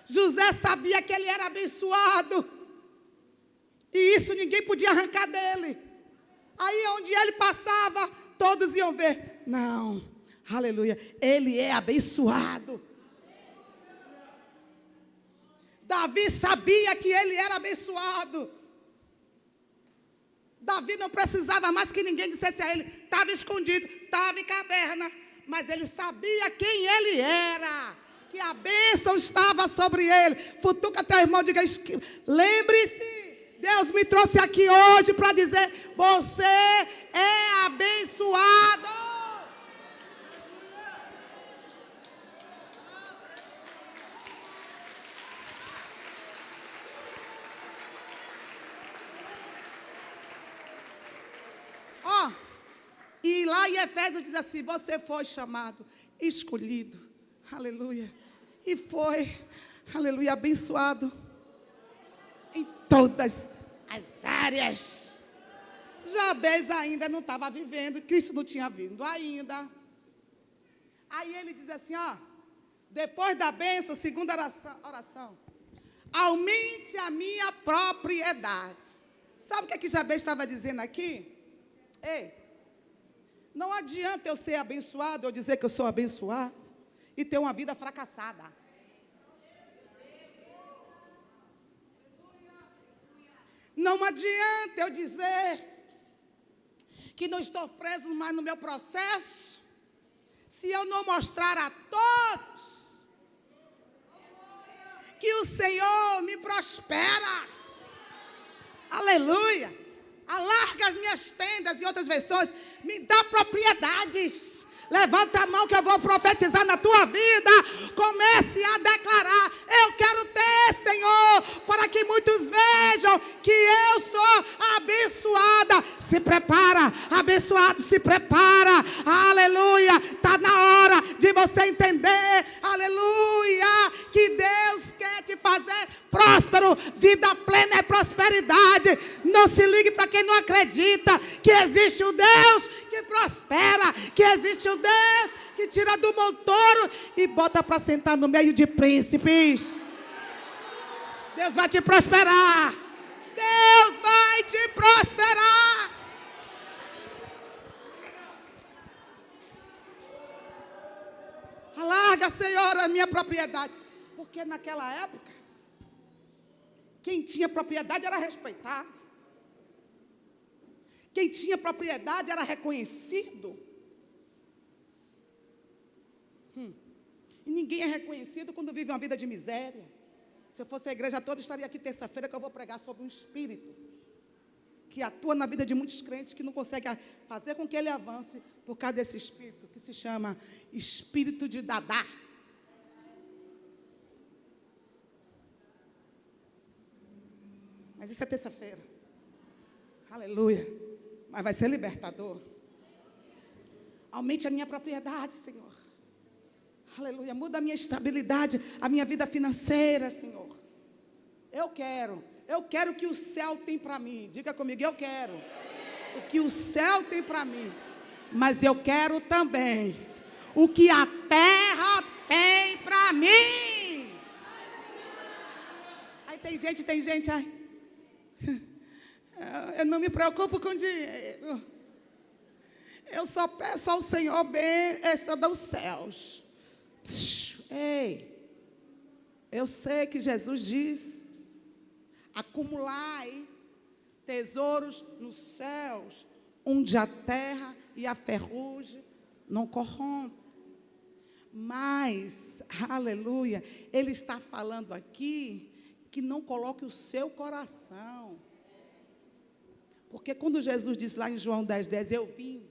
José sabia que ele era abençoado. E isso ninguém podia arrancar dele. Aí onde ele passava, todos iam ver. Não, aleluia, ele é abençoado. Davi sabia que ele era abençoado. Davi não precisava mais que ninguém dissesse a ele. Estava escondido, estava em caverna. Mas ele sabia quem ele era. Que a bênção estava sobre ele. Futuca teu irmão, diga, lembre-se. Deus me trouxe aqui hoje para dizer, você é abençoado. E lá em Efésios diz assim, você foi chamado, escolhido, aleluia, e foi, aleluia, abençoado em todas as áreas. Jabez ainda não estava vivendo, Cristo não tinha vindo ainda. Aí ele diz assim, depois da bênção, segunda oração, aumente a minha propriedade. Sabe o que Jabez estava dizendo aqui? Ei, não adianta eu ser abençoado, eu dizer que eu sou abençoado e ter uma vida fracassada. Não adianta eu dizer que não estou preso mais no meu processo, se eu não mostrar a todos que o Senhor me prospera. Aleluia. Alarga as minhas tendas, em outras versões, me dá propriedades. Levanta a mão que eu vou profetizar na tua vida. Comece a declarar, eu quero ter, Senhor, para que muitos vejam que eu sou abençoada. Se prepara, abençoado, se prepara. Aleluia, está na hora de você entender, aleluia, que Deus quer te fazer próspero. Vida plena é prosperidade. Não se ligue para quem não acredita que existe um Deus que prospera, que existe um Deus que tira do montoro e bota para sentar no meio de príncipes. Deus vai te prosperar. Deus vai te prosperar. Alarga, Senhor, a minha propriedade. Porque naquela época, quem tinha propriedade era respeitado. Quem tinha propriedade era reconhecido. E ninguém é reconhecido quando vive uma vida de miséria. Se eu fosse a igreja toda, estaria aqui terça-feira que eu vou pregar sobre um espírito que atua na vida de muitos crentes que não conseguem fazer com que ele avance por causa desse espírito que se chama espírito de Dadá. Mas isso é terça-feira. Aleluia. Mas vai ser libertador. Aumente a minha propriedade, Senhor. Aleluia. Muda a minha estabilidade, a minha vida financeira, Senhor. Eu quero o que o céu tem para mim. Diga comigo, eu quero o que o céu tem para mim. Mas eu quero também o que a terra tem para mim. Aí tem gente, ai. Eu não me preocupo com dinheiro. Eu só peço ao Senhor bênção dos céus. Ei, eu sei que Jesus diz: acumulai tesouros nos céus, onde a terra e a ferrugem não corrompem. Mas, aleluia, ele está falando aqui que não coloque o seu coração. Porque quando Jesus disse lá em João 10:10, eu vim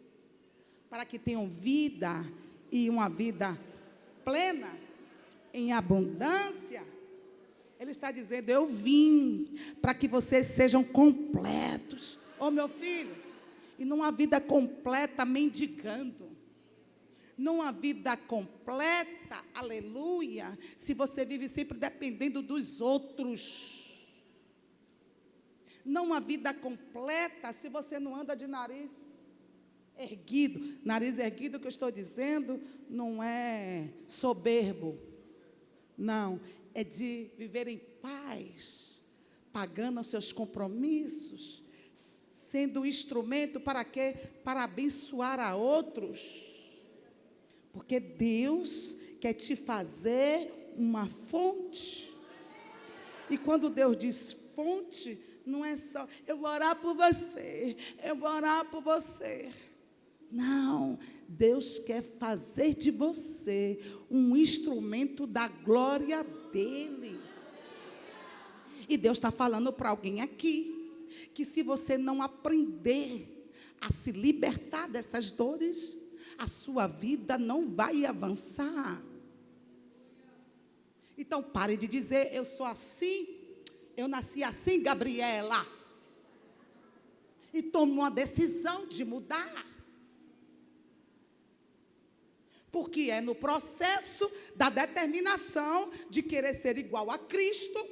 para que tenham vida e uma vida plena, em abundância, ele está dizendo, eu vim para que vocês sejam completos. Ô meu filho, e não há vida completa mendigando. Não há vida completa, aleluia, se você vive sempre dependendo dos outros. Não há vida completa se você não anda de nariz erguido. Nariz erguido, que eu estou dizendo, não é soberbo. Não, é de viver em paz, pagando os seus compromissos, sendo instrumento para quê? Para abençoar a outros. Porque Deus quer te fazer uma fonte. E quando Deus diz fonte, não é só, eu vou orar por você, eu vou orar por você. Não, Deus quer fazer de você um instrumento da glória dEle. E Deus está falando para alguém aqui, que se você não aprender a se libertar dessas dores, a sua vida não vai avançar. Então pare de dizer, eu sou assim, eu nasci assim, Gabriela. E tome uma decisão de mudar. Porque é no processo da determinação de querer ser igual a Cristo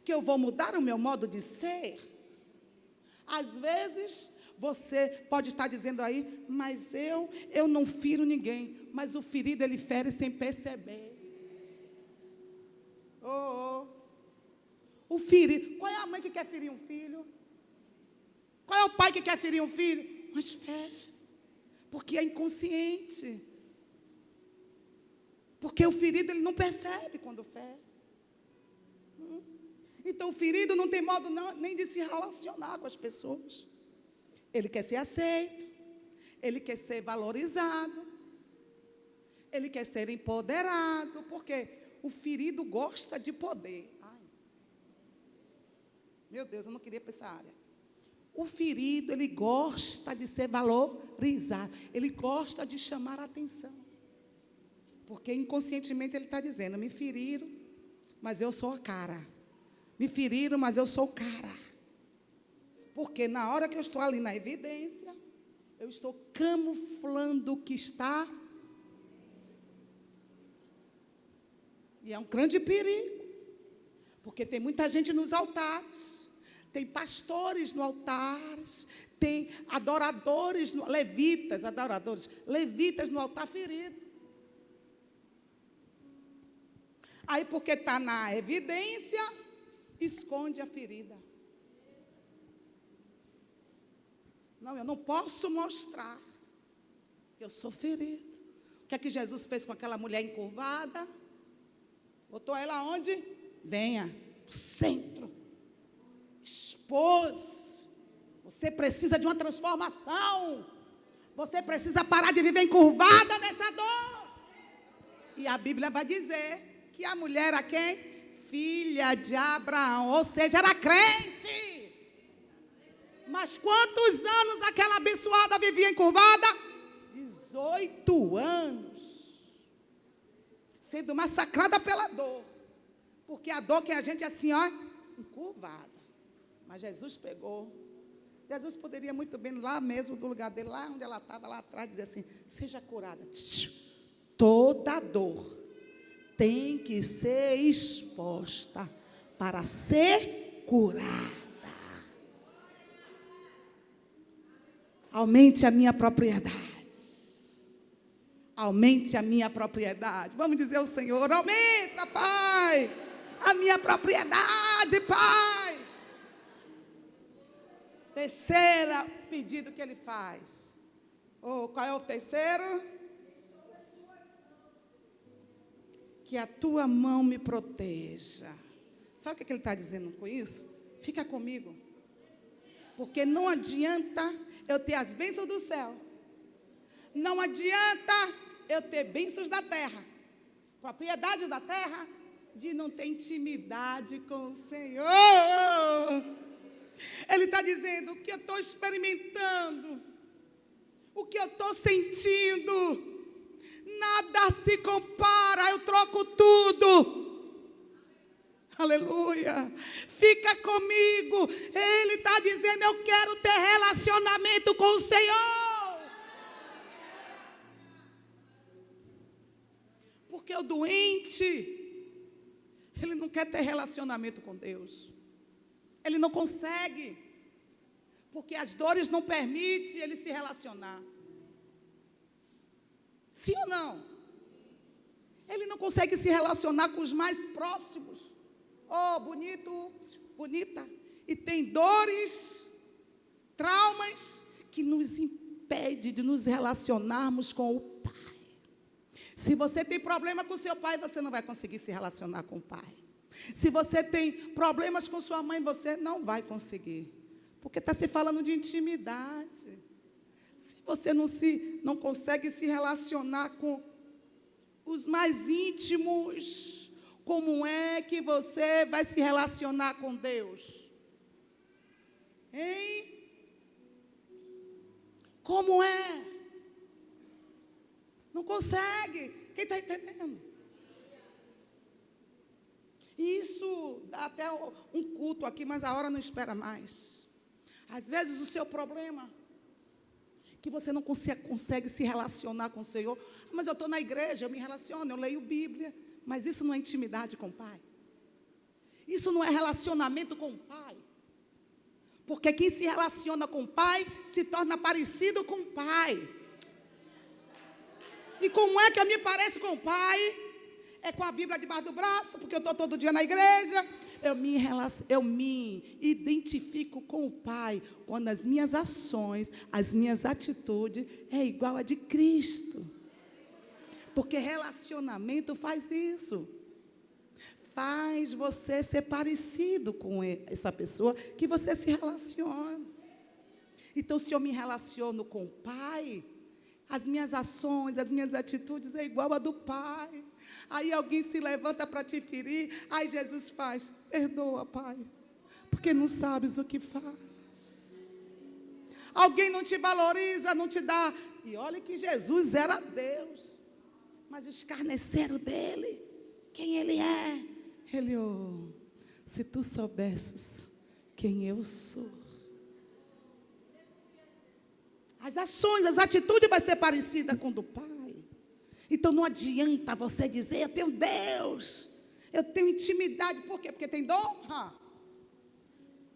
que eu vou mudar o meu modo de ser. Às vezes, você pode estar dizendo aí, mas eu não firo ninguém. Mas o ferido, ele fere sem perceber. O ferido, qual é a mãe que quer ferir um filho? Qual é o pai que quer ferir um filho? Mas fere, porque é inconsciente. Porque o ferido, ele não percebe quando fere. Então, o ferido não tem modo nem de se relacionar com as pessoas. Ele quer ser aceito, ele quer ser valorizado, ele quer ser empoderado, porque o ferido gosta de poder. Ai, meu Deus, eu não queria ir para essa área. O ferido, ele gosta de ser valorizado, ele gosta de chamar a atenção. Porque inconscientemente ele está dizendo, me feriram, mas eu sou a cara. Me feriram, mas eu sou o cara. Porque na hora que eu estou ali na evidência, eu estou camuflando o que está. E é um grande perigo. Porque tem muita gente nos altares, tem pastores no altares, tem adoradores, levitas no altar ferido. Aí porque está na evidência, esconde a ferida. Não, eu não posso mostrar que eu sou ferido. O que é que Jesus fez com aquela mulher encurvada? Botou ela onde? Venha, no centro. Expôs. Você precisa de uma transformação. Você precisa parar de viver encurvada nessa dor. E a Bíblia vai dizer que a mulher a quem? filha de Abraão, ou seja, era crente. Mas quantos anos aquela abençoada vivia encurvada? 18 anos. Sendo massacrada pela dor. Porque a dor que a gente é assim, ó, encurvada. Mas Jesus pegou. Jesus poderia muito bem, lá mesmo do lugar dele, lá onde ela estava, lá atrás, dizer assim, seja curada. Toda dor tem que ser exposta para ser curada. Aumente a minha propriedade. Aumente a minha propriedade. Vamos dizer ao Senhor, aumenta, Pai, a minha propriedade, Pai. Terceiro pedido que ele faz. Qual é o terceiro? Que a tua mão me proteja. Sabe o que ele está dizendo com isso? Fica comigo. Porque não adianta eu ter as bênçãos do céu. Não adianta eu ter bênçãos da terra. Propriedade da terra, de não ter intimidade com o Senhor. Ele está dizendo, o que eu estou experimentando, o que eu estou sentindo, nada se compara, eu troco tudo. Aleluia. Fica comigo. Ele está dizendo, eu quero ter relacionamento com o Senhor. Porque o doente, ele não quer ter relacionamento com Deus. Ele não consegue. Porque as dores não permitem ele se relacionar. Sim ou não? Ele não consegue se relacionar com os mais próximos. Oh, bonito, bonita. E tem dores, traumas que nos impedem de nos relacionarmos com o Pai. Se você tem problema com seu pai, você não vai conseguir se relacionar com o Pai. Se você tem problemas com sua mãe, você não vai conseguir. Porque está se falando de intimidade. Se você não consegue se relacionar com os mais íntimos, como é que você vai se relacionar com Deus? Hein? Como é? Não consegue. Quem está entendendo? Isso dá até um culto aqui, mas a hora não espera mais. Às vezes o seu problema, que você não consegue se relacionar com o Senhor. Mas eu estou na igreja, eu me relaciono, eu leio Bíblia. Mas isso não é intimidade com o Pai. Isso não é relacionamento com o Pai. Porque quem se relaciona com o Pai, se torna parecido com o Pai. E como é que eu me pareço com o Pai? É com a Bíblia debaixo do braço, porque eu estou todo dia na igreja. Eu me identifico com o Pai quando as minhas ações, as minhas atitudes é igual a de Cristo. Porque relacionamento faz isso. Faz você ser parecido com essa pessoa que você se relaciona. Então, se eu me relaciono com o Pai, as minhas ações, as minhas atitudes é igual a do Pai. Aí alguém se levanta para te ferir, aí Jesus faz, perdoa, Pai, porque não sabes o que faz. Alguém não te valoriza, não te dá. E olha que Jesus era Deus, mas escarneceram dele. Quem ele é? Ele, se tu soubesses quem eu sou. As ações, as atitudes vai ser parecida com o do Pai. Então não adianta você dizer, eu tenho Deus, eu tenho intimidade. Por quê? Porque tem dom?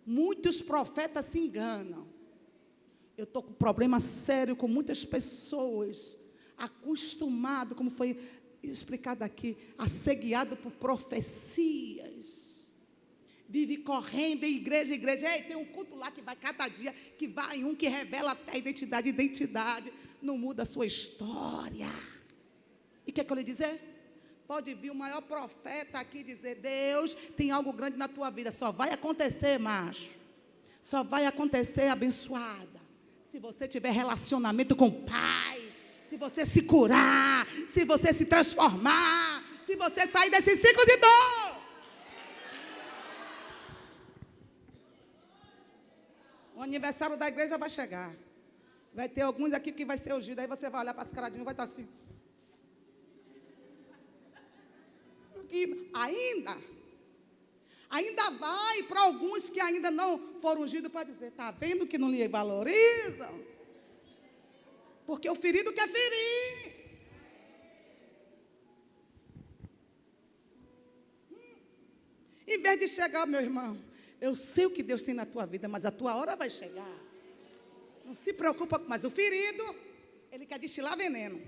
Muitos profetas se enganam. Eu estou com problema sério com muitas pessoas, acostumado, como foi explicado aqui, asseguiado por profecias. Vive correndo em igreja em igreja. Ei, tem um culto lá que vai cada dia, que vai um que revela até a identidade, não muda a sua história. E o que é que eu lhe dizer? Pode vir o maior profeta aqui dizer, Deus tem algo grande na tua vida. Só vai acontecer, macho. Só vai acontecer, abençoada, se você tiver relacionamento com o Pai. Se você se curar, se você se transformar, se você sair desse ciclo de dor. O aniversário da igreja vai chegar. Vai ter alguns aqui que vai ser ungido. Aí você vai olhar para as caradinhas e vai estar assim. E ainda vai para alguns que ainda não foram ungidos para dizer, está vendo que não lhe valorizam? Porque o ferido quer ferir. Em vez de chegar, meu irmão, eu sei o que Deus tem na tua vida, mas a tua hora vai chegar. Não se preocupa, mas o ferido, ele quer destilar veneno.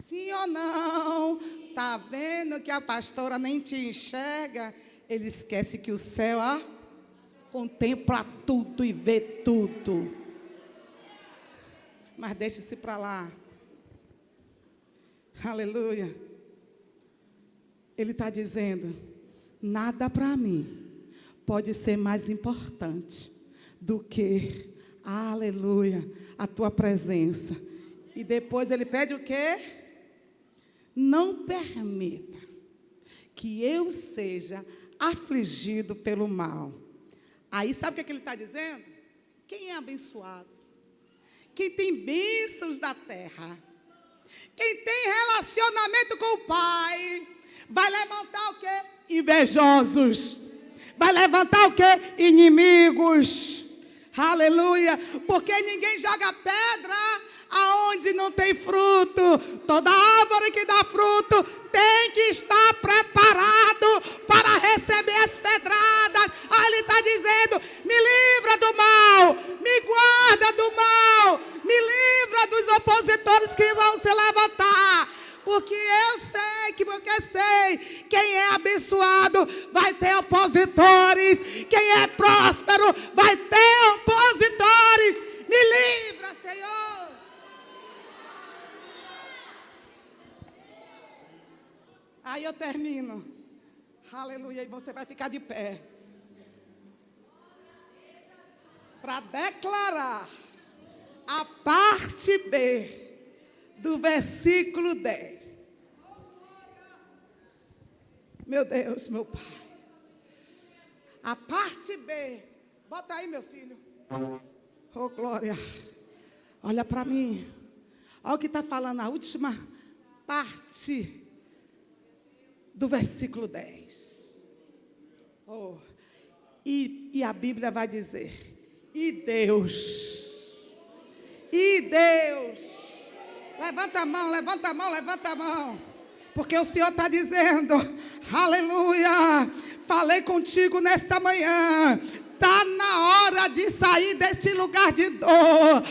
Sim ou não? Está vendo que a pastora nem te enxerga? Ele esquece que o céu contempla tudo e vê tudo. Mas deixe-se para lá. Aleluia. Ele está dizendo, nada para mim pode ser mais importante do que, aleluia, a tua presença. E depois ele pede o quê? Não permita que eu seja afligido pelo mal. Aí sabe o que ele está dizendo? Quem é abençoado? Quem tem bênçãos da terra? Quem tem relacionamento com o Pai? Vai levantar o quê? Invejosos. Vai levantar o quê? Inimigos. Aleluia. Porque ninguém joga pedra aonde não tem fruto. Toda árvore que dá fruto tem que estar preparado para receber as pedradas. Aí ele está dizendo, me livra do mal, me guarda do mal, me livra dos opositores que vão se levantar. Porque eu sei, quem é abençoado vai ter opositores, quem é próspero vai ter opositores. Me livra, Senhor. Aí eu termino. Aleluia, e você vai ficar de pé. Para declarar a parte B do versículo 10. Meu Deus, meu Pai. A parte B. Bota aí, meu filho. Oh, glória. Olha para mim. Olha o que está falando a última parte do versículo 10. Oh. E a Bíblia vai dizer, e Deus. Levanta a mão, levanta a mão, levanta a mão. Porque o Senhor está dizendo, aleluia, falei contigo nesta manhã. Está na hora de sair deste lugar de dor.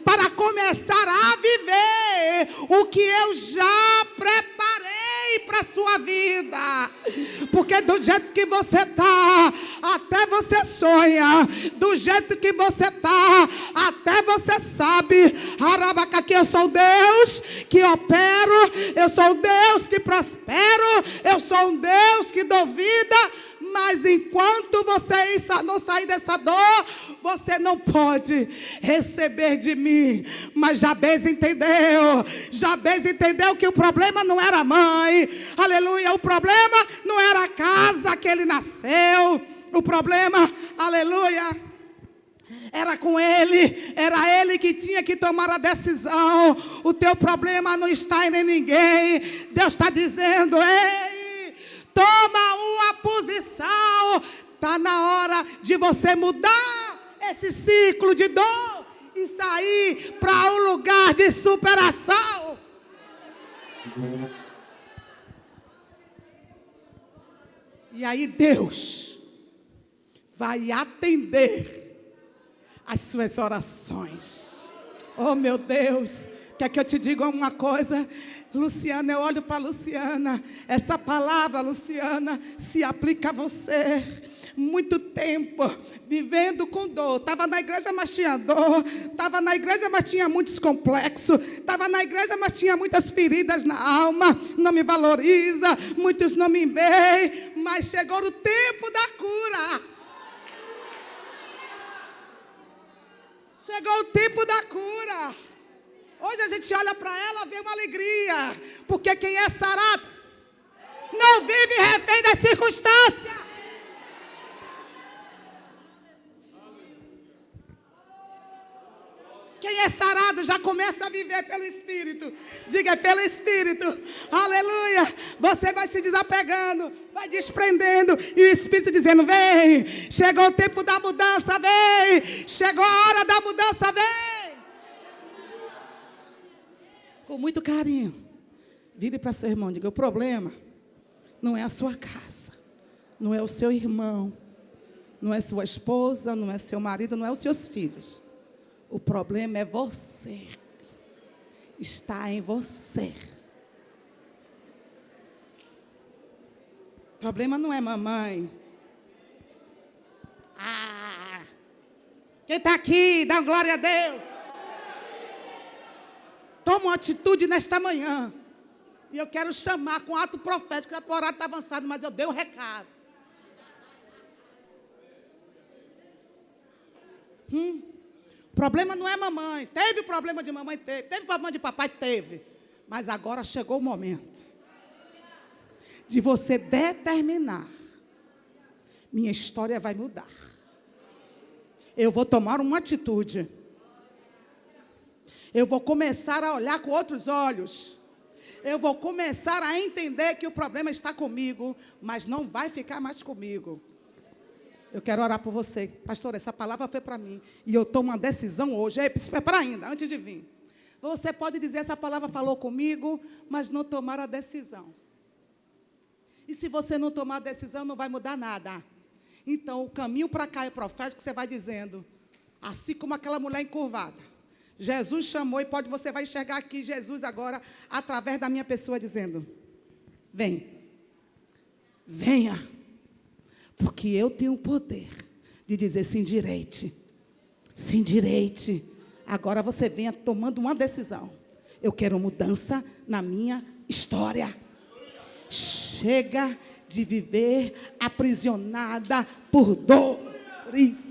Para começar a viver o que eu já preparei para a sua vida. Porque do jeito que você está, até você sonha. Do jeito que você está, até você sabe. Que eu sou Deus que opero. Eu sou Deus que prospero. Eu sou um Deus que dou vida. Mas enquanto você não sair dessa dor, você não pode receber de mim. Mas Jabez entendeu que o problema não era a mãe, aleluia, o problema não era a casa que ele nasceu, o problema, aleluia, era com ele, era ele que tinha que tomar a decisão. O teu problema não está em ninguém. Deus está dizendo, ei, toma uma posição. Está na hora de você mudar esse ciclo de dor e sair para um lugar de superação. E aí Deus vai atender as suas orações. Oh, meu Deus, quer que eu te diga uma coisa? Luciana, eu olho para Luciana. Essa palavra, Luciana, se aplica a você. Muito tempo vivendo com dor. Estava na igreja, mas tinha dor. Estava na igreja, mas tinha muitos complexos. Estava na igreja, mas tinha muitas feridas na alma. Não me valoriza, muitos não me veem. Mas chegou o tempo da cura. Chegou o tempo da cura. Hoje a gente olha para ela, vê uma alegria. Porque quem é sarado não vive refém das circunstâncias. Quem é sarado já começa a viver pelo Espírito. Diga, é pelo Espírito. Aleluia. Você vai se desapegando, vai desprendendo. E o Espírito dizendo, vem. Chegou o tempo da mudança, vem. Chegou a hora da mudança, vem. Com muito carinho. Vire para seu irmão, diga, o problema não é a sua casa. Não é o seu irmão. Não é sua esposa, não é seu marido, não é os seus filhos. O problema é você. Está em você. O problema não é mamãe. Quem está aqui, dá glória a Deus. Toma uma atitude nesta manhã. E eu quero chamar com ato profético, porque o horário está avançado, mas eu dei um recado. O problema não é mamãe. Teve problema de mamãe? Teve. Teve problema de papai? Teve. Mas agora chegou o momento de você determinar. Minha história vai mudar. Eu vou tomar uma atitude. Eu vou começar a olhar com outros olhos. Eu vou começar a entender que o problema está comigo, mas não vai ficar mais comigo. Eu quero orar por você. Pastor, essa palavra foi para mim. E eu tomo uma decisão hoje. Ei, se prepara ainda, antes de vir. Você pode dizer, essa palavra falou comigo, mas não tomar a decisão. E se você não tomar a decisão, não vai mudar nada. Então, o caminho para cá é profético, você vai dizendo, assim como aquela mulher encurvada. Jesus chamou, e você vai enxergar aqui Jesus agora, através da minha pessoa, dizendo, vem, venha. Porque eu tenho o poder de dizer sim direite. Sim direite. Agora você venha tomando uma decisão. Eu quero mudança na minha história. Chega de viver aprisionada por dores.